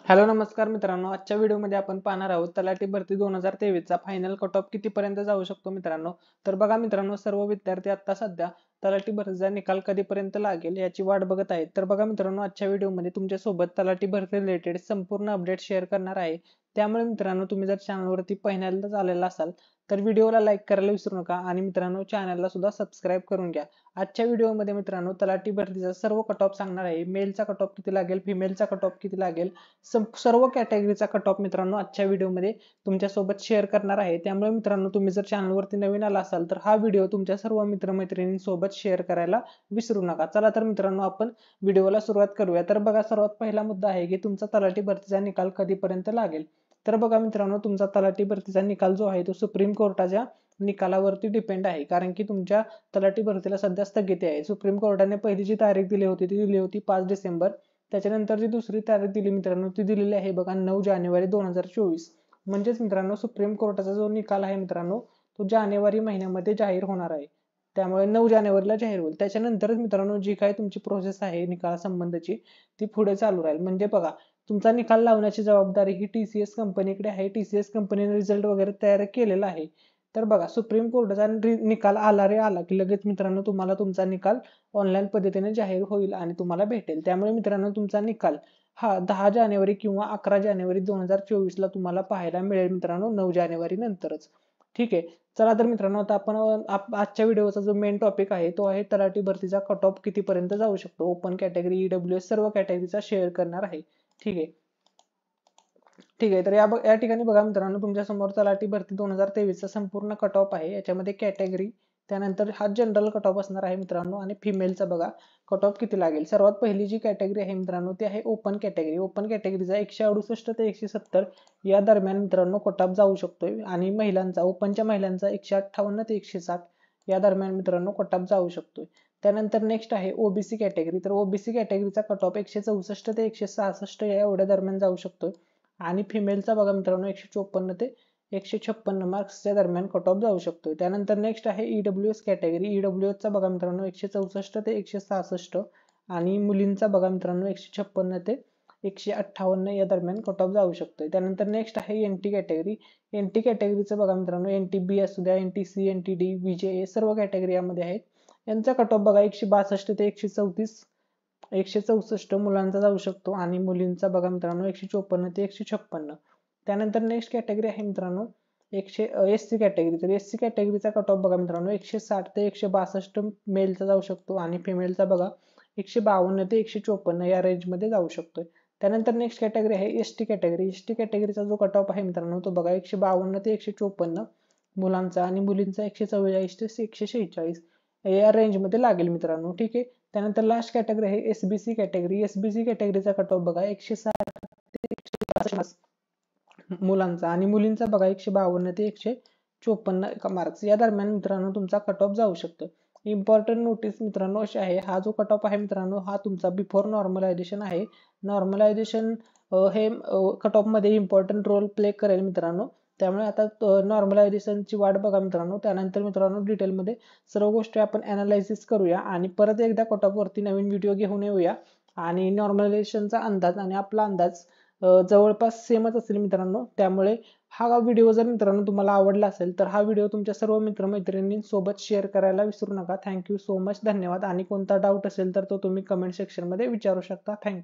Hello नमस्कार मित्रांनो, आजच्या व्हिडिओमध्ये आपण पाहणार आहोत तलाठी भरती 2023 चा फायनल कट ऑफ कितीपर्यंत जाऊ शकतो मित्रांनो. तर बघा मित्रांनो, सर्व विद्यार्थी आता सध्या तलाठी भरतीचा निकाल कधीपर्यंत लागेल याची वाट बघत आहेत. तर बघा मित्रांनो, आजच्या व्हिडिओमध्ये तुमच्यासोबत तलाठी भरती रिलेटेड संपूर्ण अपडेट शेअर करणार आहे. त्यामुळे मित्रांनो, तुम्ही जर चॅनलवरती पहिल्यांदाच आलेला असाल तर व्हिडिओला लाईक करायला विसरू नका आणि मित्रांनो चॅनलला सुद्धा सबस्क्राईब करून घ्या. आजच्या व्हिडिओमध्ये मित्रांनो तलाठी भरतीचा सर्व कट ऑफ सांगणार आहे. मेलचा कट ऑफ किती लागेल, फिमेलचा कट ऑफ किती लागेल, सर्व कॅटेगरीचा कट ऑफ मित्रांनो आजच्या व्हिडिओमध्ये तुमच्यासोबत शेअर करणार आहे. त्यामुळे मित्रांनो, तुम्ही जर चॅनलवरती नवीन आला असाल तर हा व्हिडिओ तुमच्या सर्व मित्रमैत्रिणींसोबत शेअर करायला विसरू नका. चला तर मित्रांनो, आपण व्हिडिओला सुरुवात करूया. तर बघा, सर्वात पहिला मुद्दा आहे की तुमचा तलाठी भरतीचा निकाल कधीपर्यंत लागेल. तर बघा मित्रांनो, तुमचा तलाठी भरतीचा निकाल जो आहे तो सुप्रीम कोर्टाच्या निकालावरती डिपेंड आहे. कारण की तुमच्या तलाठी भरतीला सध्या स्थगिती आहे. सुप्रीम कोर्टाने पहिली जी तारीख दिली होती ती दिली होती 5 डिसेंबर. त्याच्यानंतर जी दुसरी तारीख दिली मित्रांनो ती दिलेली आहे बघा 9 जानेवारी 2024. म्हणजेच मित्रांनो, सुप्रीम कोर्टाचा जो निकाल आहे मित्रांनो तो जानेवारी महिन्यामध्ये जाहीर होणार आहे. त्यामुळे 9 जानेवारीला जाहीर होईल. त्याच्यानंतरच मित्रांनो जी काही तुमची प्रोसेस आहे निकालासंबंधीची ती पुढे चालू राहील. म्हणजे बघा, तुमचा निकाल लावण्याची जबाबदारी ही TCS कंपनीकडे आहे. TCS कंपनीने रिझल्ट वगैरे तयार केलेला आहे. तर बघा, सुप्रीम कोर्टाचा निकाल आला की लगेच मित्रांनो तुम्हाला तुमचा निकाल ऑनलाईन पद्धतीने जाहीर होईल आणि तुम्हाला भेटेल. त्यामुळे मित्रांनो, तुमचा निकाल हा 10 जानेवारी किंवा 11 जानेवारी 2024 ला तुम्हाला पाहायला मिळेल मित्रांनो, 9 जानेवारी नंतरच. ठीक आहे. चला तर मित्रांनो, आता आपण आजच्या व्हिडिओचा जो मेन टॉपिक आहे तो आहे तलाठी भरतीचा कट ऑफ कितीपर्यंत जाऊ शकतो. ओपन कॅटेगरी, EWS सर्व कॅटेगरीचा शेअर करणार आहे. ठीक आहे. तर या ठिकाणी बघा मित्रांनो, तुमच्या समोर तलाठी भरती 2023 चा संपूर्ण कट ऑफ आहे. याच्यामध्ये कॅटेगरी, त्यानंतर हा जनरल कट ऑफ असणार आहे मित्रांनो आणि फिमेलचा बघा कट ऑफ किती लागेल. सर्वात पहिली जी कॅटेगरी आहे मित्रांनो ती आहे ओपन कॅटेगरी. ओपन कॅटेगरीचा 168 ते 170 या दरम्यान मित्रांनो कट ऑफ जाऊ शकतोय आणि महिलांचा, ओपनच्या महिलांचा 158 ते 160 या दरम्यान मित्रांनो कट ऑफ जाऊ शकतोय. त्यानंतर नेक्स्ट आहे ओबीसी कॅटेगरी. तर ओबीसी कॅटेगरीचा कट ऑफ 164 ते 166 या एवढ्या दरम्यान जाऊ शकतोय आणि फिमेलचा बघा मित्रांनो 154 ते 156 मार्क्सच्या दरम्यान कट ऑफ जाऊ शकतोय. त्यानंतर नेक्स्ट आहे EWS कॅटेगरी. EWS चा बघा मित्रांनो 164 ते 166 आणि मुलींचा बघा मित्रांनो 156 ते 158 या दरम्यान कट ऑफ जाऊ शकतोय. त्यानंतर नेक्स्ट आहे NT कॅटेगरी. NT कॅटेगरीचं बघा मित्रांनो NTB असू द्या, NTC, NTD, VJA सर्व कॅटेगरी यामध्ये आहेत. यांचा कट ऑफ बघा 162 ते 164 मुलांचा जाऊ शकतो आणि मुलींचा बघा मित्रांनो 154 ते 156. त्यानंतर नेक्स्ट कॅटेगरी आहे मित्रांनो SC कॅटेगरी. तर SC कॅटेगरीचा कट ऑफ बघा मित्रांनो 160 ते 162 मेलचा जाऊ शकतो आणि फिमेलचा बघा 152 ते 154 या रेंजमध्ये जाऊ शकतोय. त्यानंतर नेक्स्ट कॅटेगरी आहे ST कॅटेगरी. ST कॅटेगरीचा जो कट ऑफ आहे मित्रांनो तो बघा 152 ते 154 मुलांचा आणि मुलींचा 144 ते 146 या रेंजमध्ये लागेल मित्रांनो. ठीक आहे. त्यानंतर लास्ट कॅटेगरी आहे SBC कॅटेगरी. SBC कॅटेगरीचा कट ऑफ बघा 160 ते 162 मुलांचा आणि मुलींचा बघा 152 ते 154 मार्क्स या दरम्यान मित्रांनो तुमचा कट ऑफ जाऊ शकतो. इम्पॉर्टंट नोटीस मित्रांनो अशी आहे, हा जो कट ऑफ आहे मित्रांनो हा तुमचा बिफोर नॉर्मलायझेशन आहे. नॉर्मलायझेशन हे कट ऑफ मध्ये इम्पॉर्टंट रोल प्ले करेल मित्रांनो. त्यामुळे आता नॉर्मलायझेशनची वाट बघा मित्रांनो. त्यानंतर मित्रांनो डिटेलमध्ये सर्व गोष्टी आपण अनालायसिस करूया आणि परत एकदा कट ऑफ वरती नवीन व्हिडिओ घेऊन येऊया आणि नॉर्मलायझेशनचा अंदाज आणि आपला अंदाज जवळपास सेमच असेल मित्रांनो. त्यामुळे हा व्हिडिओ जर मित्रांनो तुम्हाला आवडला असेल तर हा व्हिडिओ तुमच्या सर्व मित्रमैत्रिणींसोबत शेअर करायला विसरू नका. थँक्यू सो मच, धन्यवाद. आणि कोणता डाऊट असेल तर तो तुम्ही कमेंट सेक्शन मध्ये विचारू शकता. थँक्यू.